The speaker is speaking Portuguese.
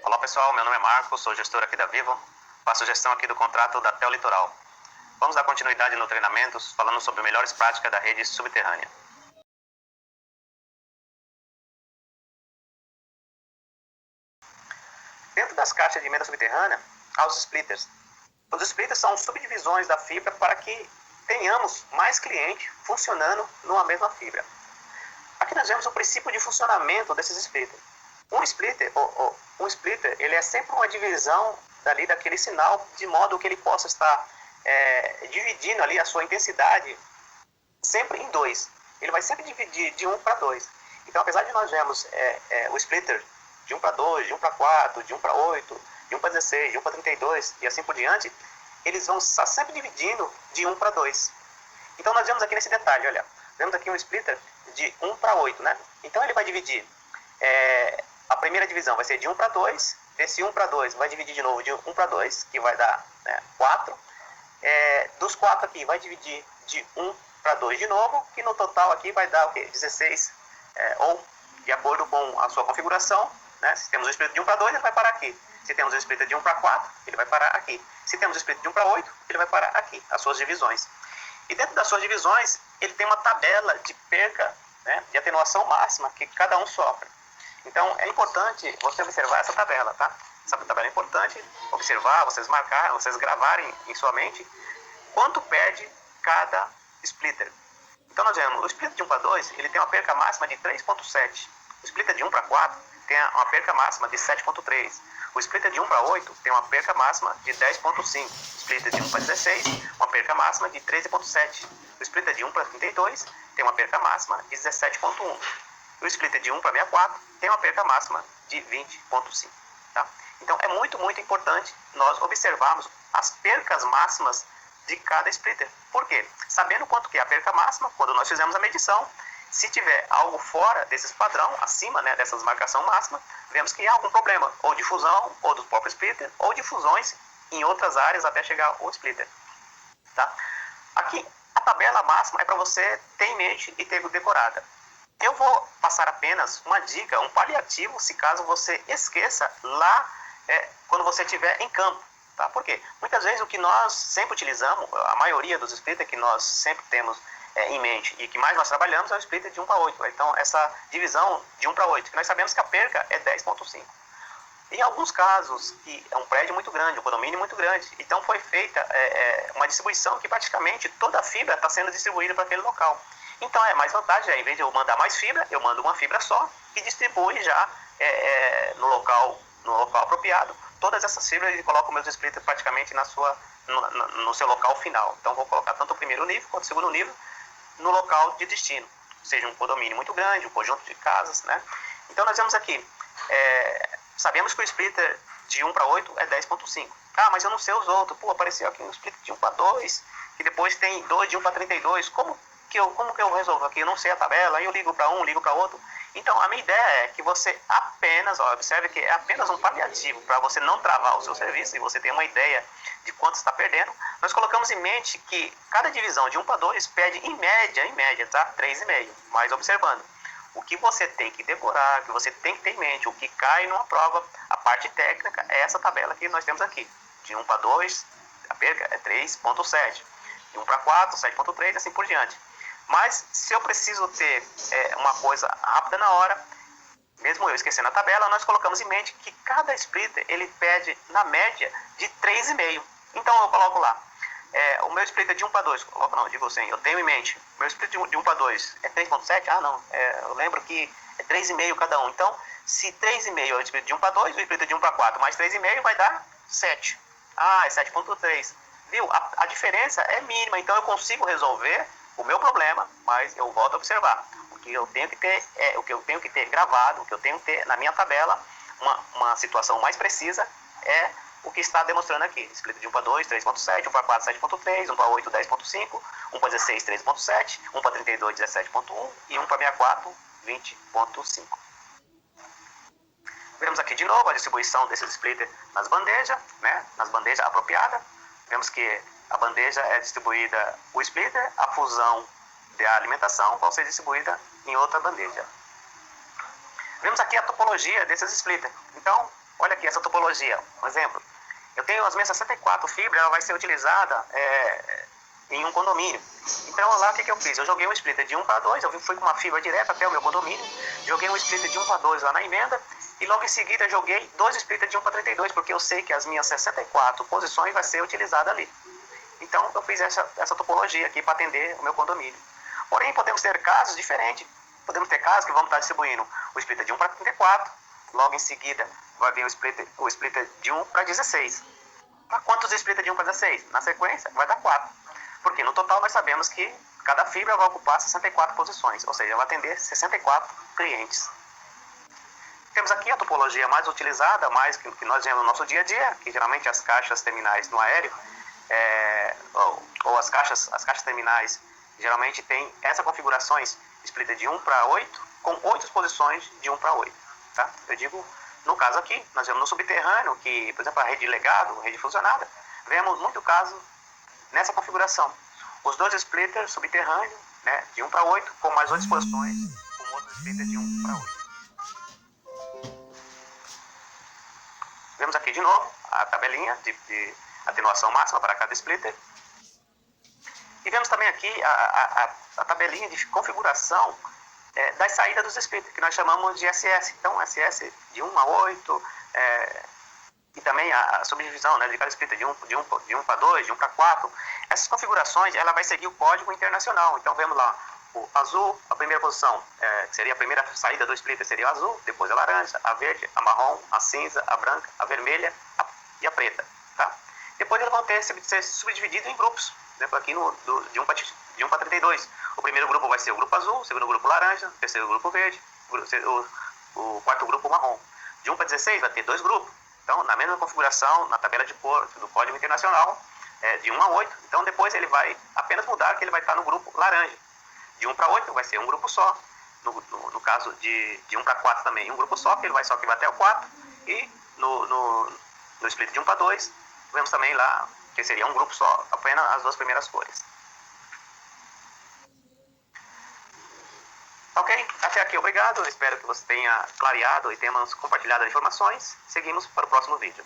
Olá pessoal, meu nome é Marcos, sou gestor aqui da Vivo, faço gestão aqui do contrato da TEL Litoral. Vamos dar continuidade no treinamento falando sobre melhores práticas da rede subterrânea. Dentro das caixas de emenda subterrânea, há os splitters. Os splitters são subdivisões da fibra para que tenhamos mais clientes funcionando numa mesma fibra. Aqui nós vemos o princípio de funcionamento desses splitters. Um splitter ele é sempre uma divisão daquele sinal, de modo que ele possa estar dividindo ali a sua intensidade sempre em dois. Ele vai sempre dividir de 1 para 2. Então, apesar de nós vermos o splitter de 1 para 2, de 1 para 4, de 1 para 8, de 1 para 16, de 1 para 32 e assim por diante, eles vão estar sempre dividindo de 1 para 2. Então, nós vemos aqui nesse detalhe, olha, vemos aqui um splitter de 1 para 8, né? Então, ele vai dividir, a primeira divisão vai ser de 1 para 2, desse 1 para 2 vai dividir de novo de 1 para 2, que vai dar 4. Dos 4 aqui vai dividir de 1 para 2 de novo, que no total aqui vai dar o quê? 16, ou de acordo com a sua configuração, né? Se temos um splitter de 1 para 2, ele vai parar aqui. Se temos um splitter de 1 para 4, ele vai parar aqui. Se temos um splitter de 1 para 8, ele vai parar aqui, as suas divisões. E dentro das suas divisões, ele tem uma tabela de perca, né, de atenuação máxima que cada um sofre. Então, é importante você observar essa tabela, tá? Essa tabela é importante observar, vocês marcarem, vocês gravarem em sua mente quanto perde cada splitter. Então, nós vemos, o splitter de 1 para 2, ele tem uma perca máxima de 3,7. O splitter de 1 para 4 tem uma perca máxima de 7,3. O splitter de 1 para 8 tem uma perca máxima de 10,5. O splitter de 1 para 16, uma perca máxima de 13,7. O splitter de 1 para 32 tem uma perca máxima de 17,1. O splitter de 1 para 64 tem uma perca máxima de 20,5. Tá? Então, é muito, muito importante nós observarmos as percas máximas de cada splitter. Por quê? Sabendo quanto que é a perca máxima, quando nós fizemos a medição, se tiver algo fora desses padrão, acima, né, dessas marcação máxima, vemos que há algum problema, ou de fusão, ou do próprio splitter, ou de fusões em outras áreas até chegar ao splitter. Tá? Aqui, a tabela máxima é para você ter em mente e ter decorada. Eu vou passar apenas uma dica, um paliativo, se caso você esqueça lá quando você estiver em campo. Tá? Por quê? Muitas vezes o que nós sempre utilizamos, a maioria dos splitters que nós sempre temos em mente e que mais nós trabalhamos é o splitter de 1 para 8. Então, essa divisão de 1 para 8, que nós sabemos que a perca é 10,5. Em alguns casos, que é um prédio muito grande, um condomínio muito grande, então foi feita uma distribuição que praticamente toda a fibra está sendo distribuída para aquele local. Então, é mais vantagem, em vez de eu mandar mais fibra, eu mando uma fibra só e distribui já no local apropriado todas essas fibras e coloco meus splitters praticamente no seu local final. Então, vou colocar tanto o primeiro nível quanto o segundo nível no local de destino, seja um condomínio muito grande, um conjunto de casas, né? Então, nós vemos aqui, sabemos que o splitter de 1 para 8 é 10,5. Ah, mas eu não sei os outros. Pô, apareceu aqui um splitter de 1 para 2, e depois tem 2 de 1 para 32. Como que eu resolvo aqui? Eu não sei a tabela, aí eu ligo para um, ligo para outro. Então, a minha ideia é que você apenas, observe que é apenas um paliativo para você não travar o seu serviço e você ter uma ideia de quanto está perdendo. Nós colocamos em mente que cada divisão de 1 para 2 perde em média, tá? 3,5. Mas observando, o que você tem que decorar, o que você tem que ter em mente, o que cai numa prova, a parte técnica é essa tabela que nós temos aqui. De 1 para 2, a perca é 3,7. De 1 para 4, 7,3 e assim por diante. Mas se eu preciso ter uma coisa rápida na hora, mesmo eu esquecendo a tabela, nós colocamos em mente que cada splitter ele perde na média de 3,5. Então eu coloco lá, o meu splitter de 1 para 2, digo assim, eu tenho em mente, meu splitter de 1 para 2 é 3,7? Ah não, eu lembro que é 3,5 cada um. Então, se 3,5 é o splitter de 1 para 2, o splitter de 1 para 4 mais 3,5 vai dar 7. Ah, é 7,3. Viu? A diferença é mínima, então eu consigo resolver o meu problema, mas eu volto a observar. O que eu tenho que ter gravado, o que eu tenho que ter na minha tabela, uma situação mais precisa, é o que está demonstrando aqui. Splitter de 1 para 2, 3,7, 1 para 4, 7,3, 1 para 8, 10,5, 1 para 16, 13,7, 1 para 32, 17,1 e 1 para 64, 20,5. Vemos aqui de novo a distribuição desses splitters nas bandejas, né? Nas bandejas apropriadas. Vemos que a bandeja é distribuída o splitter, a fusão da alimentação vão ser distribuídas em outra bandeja. Vemos aqui a topologia desses splitters. Então, olha aqui essa topologia. Um exemplo. Eu tenho as minhas 64 fibras, ela vai ser utilizada em um condomínio. Então, lá o que eu fiz? Eu joguei um splitter de 1 para 2, eu fui com uma fibra direta até o meu condomínio, joguei um splitter de 1 para 2 lá na emenda, e logo em seguida joguei 2 splitters de 1 para 32, porque eu sei que as minhas 64 posições vai ser utilizada ali. Então, eu fiz essa topologia aqui para atender o meu condomínio. Porém, podemos ter casos diferentes. Podemos ter casos que vamos estar distribuindo o splitter de 1 para 34, logo em seguida vai vir o splitter de 1 para 16. Para quantos splitters de 1 para 16? Na sequência, vai dar 4. Porque no total nós sabemos que cada fibra vai ocupar 64 posições, ou seja, vai atender 64 clientes. Temos aqui a topologia mais utilizada, mais que nós vemos no nosso dia a dia, que geralmente as caixas terminais no aéreo, ou as caixas terminais, geralmente tem essa configurações splitter de 1 para 8, com 8 posições de 1 para 8. Tá? Eu digo, no caso aqui, nós vemos no subterrâneo, que, por exemplo, a rede de legado, rede fusionada, vemos muito caso nessa configuração. Os dois splitters subterrâneos, né, de 1 para 8, com mais 8 posições, com outro splitter de 1 para 8. Vemos aqui de novo a tabelinha de atenuação máxima para cada splitter. E vemos também aqui a tabelinha de configuração das saídas dos splitters, que nós chamamos de SS. Então, SS de 1 a 8, e também a subdivisão, né, de cada splitter de 1 para 2, de 1 para 4. Essas configurações, ela vai seguir o código internacional. Então, vemos lá o azul, a primeira posição, que seria a primeira saída do splitter, seria o azul, depois a laranja, a verde, a marrom, a cinza, a branca, a vermelha e a preta. Tá? Depois eles vão ser subdivididos em grupos, por exemplo, aqui de 1 para 32. O primeiro grupo vai ser o grupo azul, o segundo grupo laranja, o terceiro grupo verde, o quarto grupo marrom. De 1 para 16 vai ter 2 grupos. Então, na mesma configuração, na tabela de cor do Código Internacional, de 1 a 8. Então, depois ele vai apenas mudar que ele vai estar no grupo laranja. De 1 para 8 vai ser um grupo só. No caso de 1 para 4 também, um grupo só, que ele vai só que vai até o 4. E no split de 1 para 2, vemos também lá que seria um grupo só, apenas as 2 primeiras cores. Ok? Até aqui, obrigado. Espero que você tenha clareado e tenhamos compartilhado as informações. Seguimos para o próximo vídeo.